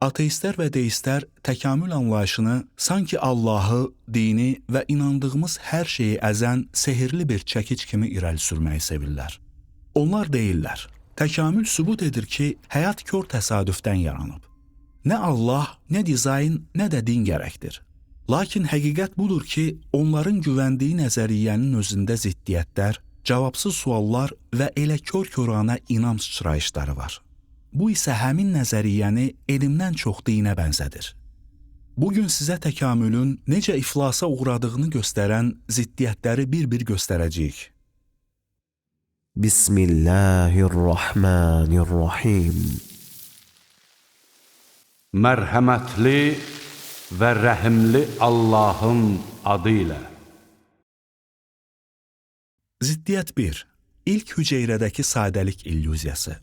Ateistlər və deistlər təkamül anlayışını sanki Allahı, dini və inandığımız hər şeyi əzən sehirli bir çəkic kimi irəli sürməyi sevirlər. Onlar deyirlər, təkamül sübut edir ki, həyat kör təsadüfdən yaranıb. Nə Allah, nə dizayn, nə də din gərəkdir. Lakin həqiqət budur ki, onların güvəndiyi nəzəriyyənin özündə ziddiyyətlər, cavabsız suallar və elə kör-körana inam sıçrayışları var. Bu isə həmin nəzəriyyəni elmdən çox dinə bənzədir. Bugün sizə təkamülün necə iflasa uğradığını göstərən ziddiyyətləri bir-bir göstərəcəyik. Bismillahirrahmanirrahim. Mərhəmətli və rəhimli Allahın adı ilə. Ziddiyyət 1. İlk hüceyrədəki sadəlik illüziyası.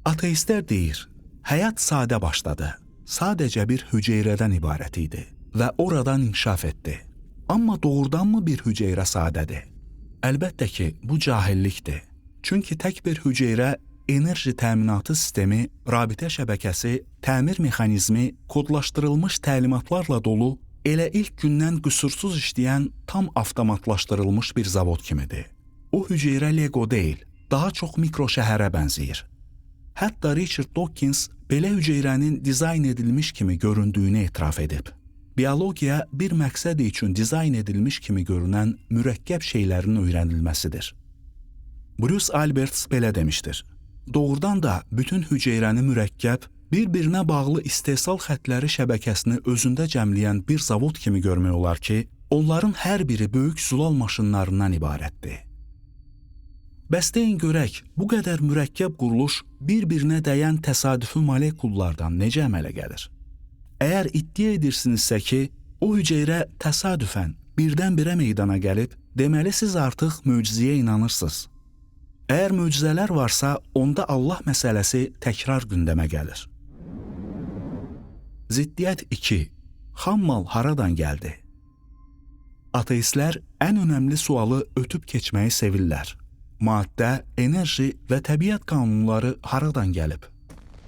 Ateistlər deyir, həyat sadə başladı, sadəcə bir hüceyrədən ibarət idi və oradan inkişaf etdi. Amma doğrudanmı bir hüceyrə sadədir? Əlbəttə ki, bu cahillikdir. Çünki tək bir hüceyrə enerji təminatı sistemi, rabitə şəbəkəsi, təmir mexanizmi, kodlaşdırılmış təlimatlarla dolu, elə ilk gündən qüsursuz işləyən tam avtomatlaşdırılmış bir zavod kimidir. O hüceyrə Lego deyil, daha çox mikroşəhərə bənzəyir. Hətta Richard Dawkins belə hüceyrənin dizayn edilmiş kimi göründüyünü etiraf edib. Biologiya bir məqsəd üçün dizayn edilmiş kimi görünən mürəkkəb şeylərin öyrənilməsidir. Bruce Alberts belə demişdir. Doğrudan da bütün hüceyrəni mürəkkəb, bir-birinə bağlı istehsal xətləri şəbəkəsini özündə cəmləyən bir zavod kimi görmək olar ki, onların hər biri böyük zulal maşınlarından ibarətdir. Bəs deyin görək, bu qədər mürəkkəb quruluş bir-birinə dəyən təsadüfi molekullardan necə əmələ gəlir? Əgər iddia edirsinizsə ki, o hüceyrə təsadüfən birdən-birə meydana gəlib, deməli siz artıq möcüzəyə inanırsınız. Əgər möcüzələr varsa, onda Allah məsələsi təkrar gündəmə gəlir. Ziddiyyət 2. Xammal haradan gəldi? Ateistlər ən önəmli sualı ötüb keçməyi sevirlər. Maddə, enerji və təbiət qanunları haradan gəlib?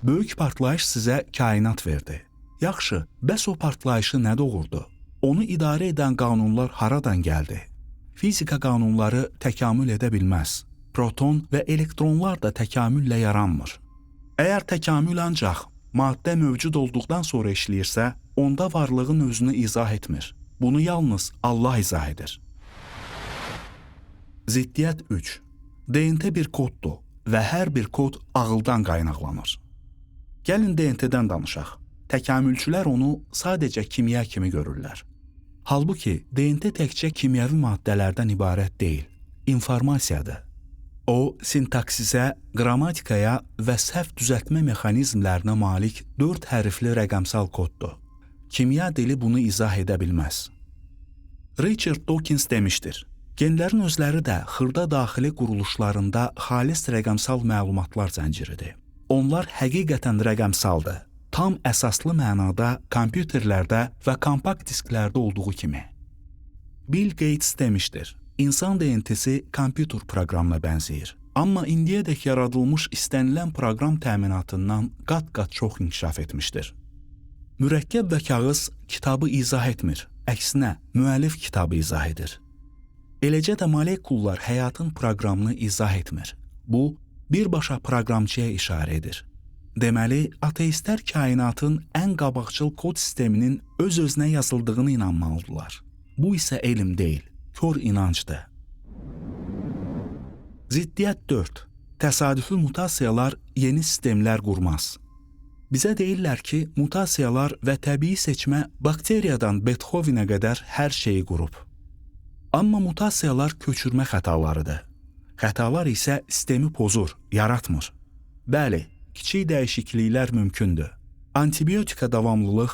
Böyük partlayış sizə kainat verdi. Yaxşı, bəs o partlayışı nə doğurdu? Onu idarə edən qanunlar haradan gəldi? Fizika qanunları təkamül edə bilməz. Proton və elektronlar da təkamüllə yaranmır. Əgər təkamül ancaq maddə mövcud olduqdan sonra işləyirsə, onda varlığın özünü izah etmir. Bunu yalnız Allah izah edir. Ziddiyyət 3. DNT bir koddur və hər bir kod ağıldan qaynaqlanır. Gəlin DNT-dən danışaq. Təkamülçülər onu sadəcə kimya kimi görürlər. Halbuki DNT təkcə kimyəvi maddələrdən ibarət deyil, informasiyadır. O, sintaksisə, qrammatikaya və səhv düzəltmə mexanizmlərinə malik 4 hərfli rəqəmsal koddur. Kimya dili bunu izah edə bilməz. Richard Dawkins demişdir, genlərin özləri də xırda daxili quruluşlarında xalis rəqəmsal məlumatlar zənciridir. Onlar həqiqətən rəqəmsaldır, tam əsaslı mənada kompüterlərdə və kompakt disklərdə olduğu kimi. Bill Gates demişdir, İnsan DNT-si kompüter proqramına bənzəyir. Amma indiyədək yaradılmış istənilən proqram təminatından qat-qat çox inkişaf etmişdir. Mürəkkəb və kağız kitabı izah etmir, əksinə müəllif kitabı izah edir. Eləcə də molekullar həyatın proqramını izah etmir. Bu, birbaşa proqramçıya işarə edir. Deməli, ateistlər kainatın ən qabaqcıl kod sisteminin öz-özünə yazıldığını inanmalıdırlar. Bu isə elm deyil, kör inancdır. Ziddiyyət 4. Təsadüfi mutasiyalar yeni sistemlər qurmaz. Bizə deyirlər ki, mutasiyalar və təbii seçmə bakteriyadan Beethovenə qədər hər şeyi qurub. Amma mutasiyalar köçürmə xətalarıdır. Xətalar isə sistemi pozur, yaratmır. Bəli, kiçik dəyişikliklər mümkündür. Antibiotika davamlılıq,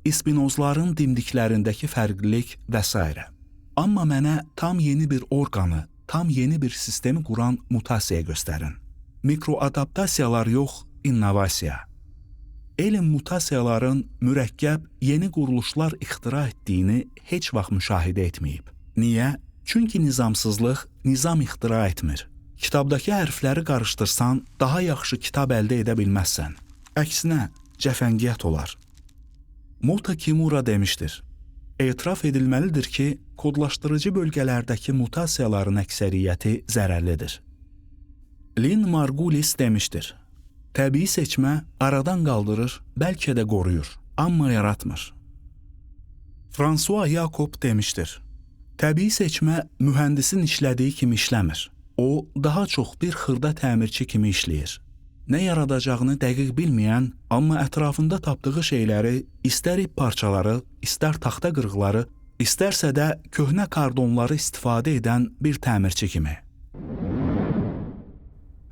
ispinozların dimdiklərindəki fərqlilik və s. Amma mənə tam yeni bir orqanı, tam yeni bir sistemi quran mutasiya göstərin. Mikroadaptasiyalar yox, innovasiya. Elm mutasiyaların mürəkkəb, yeni quruluşlar ixtira etdiyini heç vaxt müşahidə etməyib. Niyə? Çünki nizamsızlıq nizam ixtira etmir. Kitabdakı hərfləri qarışdırsan, daha yaxşı kitab əldə edə bilməzsən. Əksinə, cəfəngiyyət olar. Mota Kimura demişdir. Etiraf edilməlidir ki, kodlaşdırıcı bölgələrdəki mutasiyaların əksəriyyəti zərərlidir. Lynn Margulis demişdir. Təbii seçmə aradan qaldırır, bəlkə də qoruyur, amma yaratmır. François Jacob demişdir. Təbii seçmə mühəndisin işlədiyi kimi işləmir. O, daha çox bir xırda təmirçi kimi işləyir. Nə yaradacağını dəqiq bilməyən, amma ətrafında tapdığı şeyləri, istər ip parçaları, istər taxta qırıqları, istərsə də köhnə kardonları istifadə edən bir təmirçi kimi.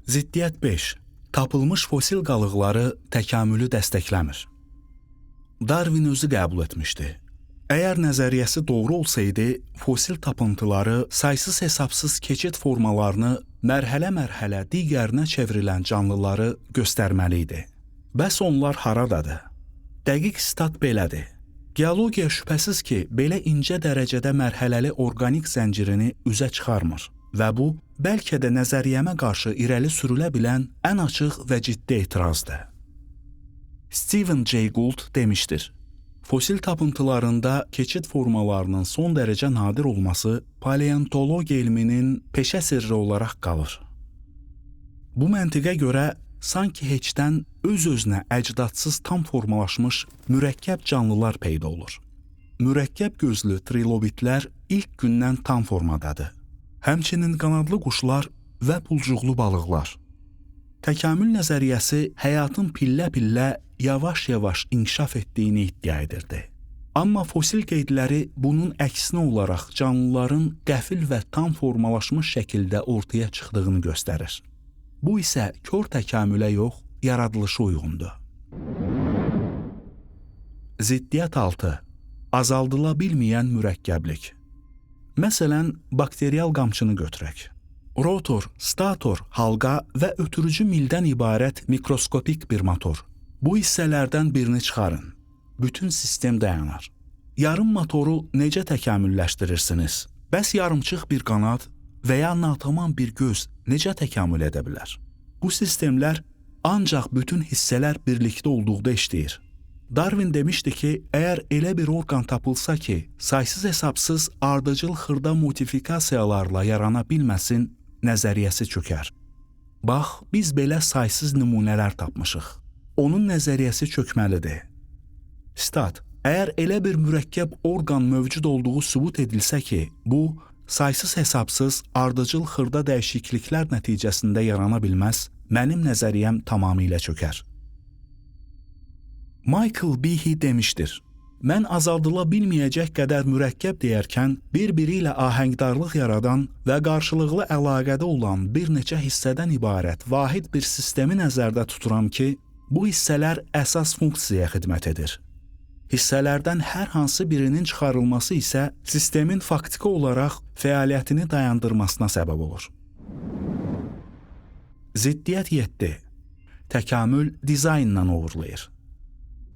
Ziddiyyət 5. Tapılmış fosil qalıqları təkamülü dəstəkləmir. Darwin özü qəbul etmişdi. Əgər nəzəriyyəsi doğru olsaydı, fosil tapıntıları saysız-hesabsız keçid formalarını mərhələ-mərhələ digərinə çevrilən canlıları göstərməli idi. Bəs onlar haradadır? Dəqiq sitat belədir. Geologiya şübhəsiz ki, belə incə dərəcədə mərhələli orqanik zəncirini üzə çıxarmır və bu, bəlkə də nəzəriyyəmə qarşı irəli sürülə bilən ən açıq və ciddi etirazdır. Stephen Jay Gould demişdir. Fosil tapıntılarında keçid formalarının son dərəcə nadir olması paleontologiya elminin peşə sirri olaraq qalır. Bu məntiqə görə sanki heçdən öz-özünə əcdadsız tam formalaşmış mürəkkəb canlılar peyda olur. Mürəkkəb gözlü trilobitlər ilk gündən tam formadadır. Həmçinin qanadlı quşlar və pulcuqlu balıqlar. Təkamül nəzəriyyəsi həyatın pillə-pillə yavaş-yavaş inkişaf etdiyini iddia edirdi. Amma fosil qeydləri bunun əksinə olaraq canlıların qəfil və tam formalaşmış şəkildə ortaya çıxdığını göstərir. Bu isə kör təkamülə yox, yaradılışa uyğundur. Ziddiyyət 6. Azaldıla bilməyən mürəkkəblik. Məsələn, bakterial qamçını götürək. Rotor, stator, halqa və ötürücü mildən ibarət mikroskopik bir motor. Bu hissələrdən birini çıxarın. Bütün sistem dayanar. Yarım motoru necə təkamülləşdirirsiniz? Bəs yarımçıq bir qanad və ya natamam bir göz necə təkamül edə bilər? Bu sistemlər ancaq bütün hissələr birlikdə olduqda işləyir. Darwin demişdi ki, əgər elə bir orqan tapılsa ki, saysız-hesabsız ardıcıl xırda modifikasiyalarla yarana bilməsin, nəzəriyyəsi çökər. Bax, biz belə saysız nümunələr tapmışıq. Onun nəzəriyyəsi çökməlidir. Stat, əgər elə bir mürəkkəb orqan mövcud olduğu sübut edilsə ki, bu, saysız-hesabsız ardıcıl xırda dəyişikliklər nəticəsində yarana bilməz, mənim nəzəriyyəm tamamilə çökər. Michael Behe demişdir. Mən azaldıla bilməyəcək qədər mürəkkəb deyərkən bir-biri ilə ahəngdarlıq yaradan və qarşılıqlı əlaqədə olan bir neçə hissədən ibarət vahid bir sistemi nəzərdə tuturam ki, bu hissələr əsas funksiyaya xidmət edir. Hissələrdən hər hansı birinin çıxarılması isə sistemin faktiki olaraq fəaliyyətini dayandırmasına səbəb olur. Ziddiyyət 7. Təkamül dizaynla uğurlayır.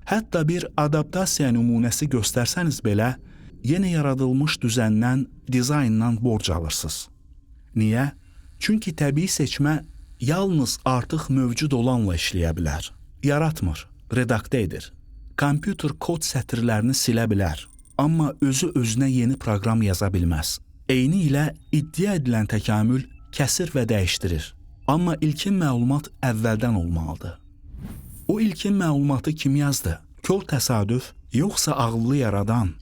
Hətta bir adaptasiya nümunəsi göstərsəniz belə, yenə yaradılmış düzəndən, dizayndan borc alırsınız. Niyə? Çünki təbii seçmə yalnız artıq mövcud olanla işləyə bilər. Yaratmır, redaktə edir. Kompüter kod sətirlərini silə bilər, amma özü özünə yeni proqram yaza bilməz. Eyni ilə iddia edilən təkamül kəsir və dəyişdirir. Amma ilkin məlumat əvvəldən olmalıdır. O ilkin məlumatı kim yazdı? Kör təsadüf, yoxsa ağıllı yaradan?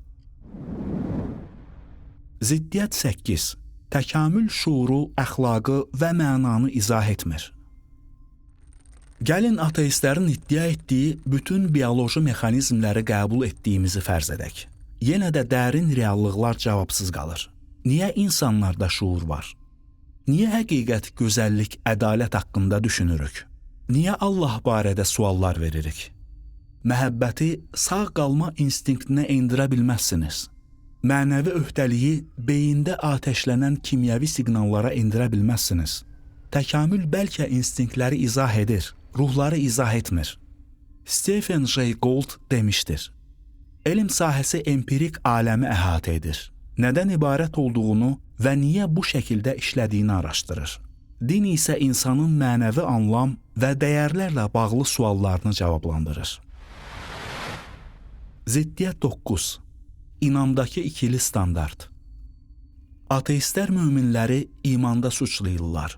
Ziddiyyət 8. Təkamül şuuru, əxlaqı və mənanı izah etmir. Gəlin ateistlərin iddia etdiyi bütün bioloji mexanizmləri qəbul etdiyimizi fərz edək. Yenə də dərin reallıqlar cavabsız qalır. Niyə insanlarda şuur var? Niyə həqiqət, gözəllik, ədalət haqqında düşünürük? Niyə Allah barədə suallar veririk? Məhəbbəti sağ qalma instinktinə endirə bilməzsiniz. Mənəvi öhdəliyi beyində atəşlənən kimyəvi siqnallara endirə bilməzsiniz. Təkamül bəlkə instinktləri izah edir, ruhları izah etmir. Stephen Jay Gould demişdir. Elm sahəsi empirik aləmi əhatə edir. Nədən ibarət olduğunu və niyə bu şəkildə işlədiyini araşdırır. Din isə insanın mənəvi anlam və dəyərlərlə bağlı suallarını cavablandırır. Ziddiyyət 9. İnamdakı ikili standart. Ateistlər möminləri imanda suçlayırlar.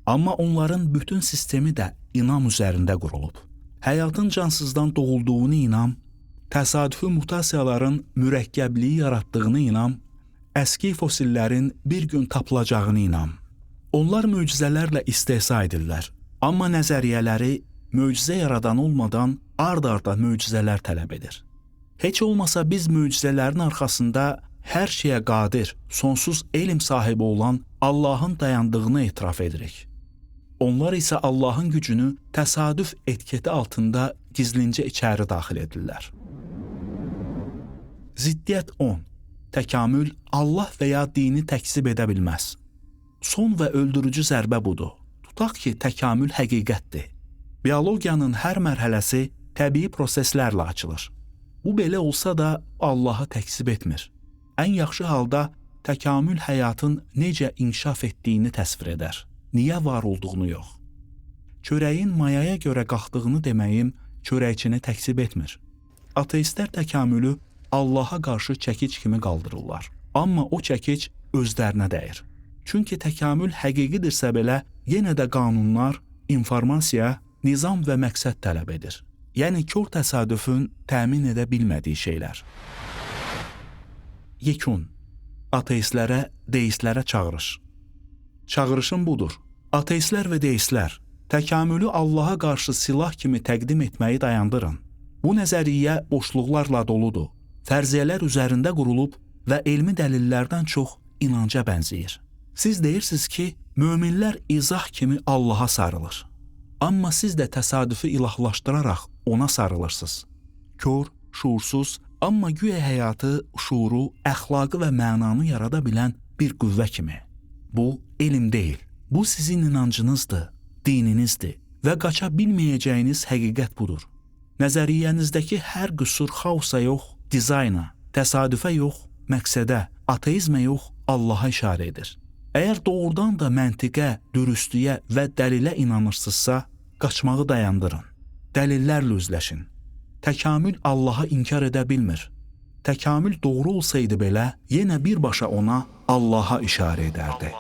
Amma onların bütün sistemi də inam üzərində qurulub. Həyatın cansızdan doğulduğunu inam, təsadüfi mutasiyaların mürəkkəbliyi yaratdığını inam, əski fosillərin bir gün tapılacağını inam. Onlar möcüzələrlə istehza edirlər. Amma nəzəriyyələri möcüzə yaradan olmadan ard-arda möcüzələr tələb edir. Heç olmasa biz möcüzələrin arxasında hər şeyə qadir, sonsuz elm sahibi olan Allahın dayandığını etiraf edirik. Onlar isə Allahın gücünü təsadüf etiketi altında gizlincə içəri daxil edirlər. Ziddiyyət 10. Təkamül Allah və ya dini təkzib edə bilməz. Son və öldürücü zərbə budur. Tutaq ki, təkamül həqiqətdir. Biologiyanın hər mərhələsi təbii proseslərlə açılır. Bu belə olsa da Allahı təkzib etmir. Ən yaxşı halda təkamül həyatın necə inkişaf etdiyini təsvir edər. Niyə var olduğunu yox. Çörəyin mayaya görə qalxdığını deməyim çörəkçini təkzib etmir. Ateistlər təkamülü Allaha qarşı çəkic kimi qaldırırlar. Amma o çəkic özlərinə dəyir. Çünki təkamül həqiqidirsə belə yenə də qanunlar, informasiya, nizam və məqsəd tələb edir. Yəni kör təsadüfün təmin edə bilmədiyi şeylər. Yekun. Ateistlərə, deistlərə çağırış. Çağırışın budur. Ateistlər və deistlər, təkamülü Allaha qarşı silah kimi təqdim etməyi dayandırın. Bu nəzəriyyə boşluqlarla doludur. Fərziyyələr üzərində qurulub və elmi dəlillərdən çox inanca bənzəyir. Siz deyirsiniz ki, möminlər izah kimi Allaha sarılır. Amma siz də təsadüfü ilahlaşdıraraq ona sarılırsınız. Kör, şuursuz, amma güya həyatı, şuuru, əxlaqı və mənanı yarada bilən bir qüvvə kimi. Bu, elm deyil. Bu sizin inancınızdır, dininizdir və qaça bilməyəcəyiniz həqiqət budur. Nəzəriyyənizdəki hər qüsur xaosa yox, dizayna, təsadüfə yox, məqsədə, ateizmə yox, Allaha işarə edir. Əgər doğrudan da məntiqə, dürüstlüyə və dəlilə inanırsınızsa, qaçmağı dayandırın. Dəlillərlə üzləşin. Təkamül Allaha inkar edə bilmir. Təkamül doğru olsaydı belə, yenə birbaşa ona Allaha işarə edərdi.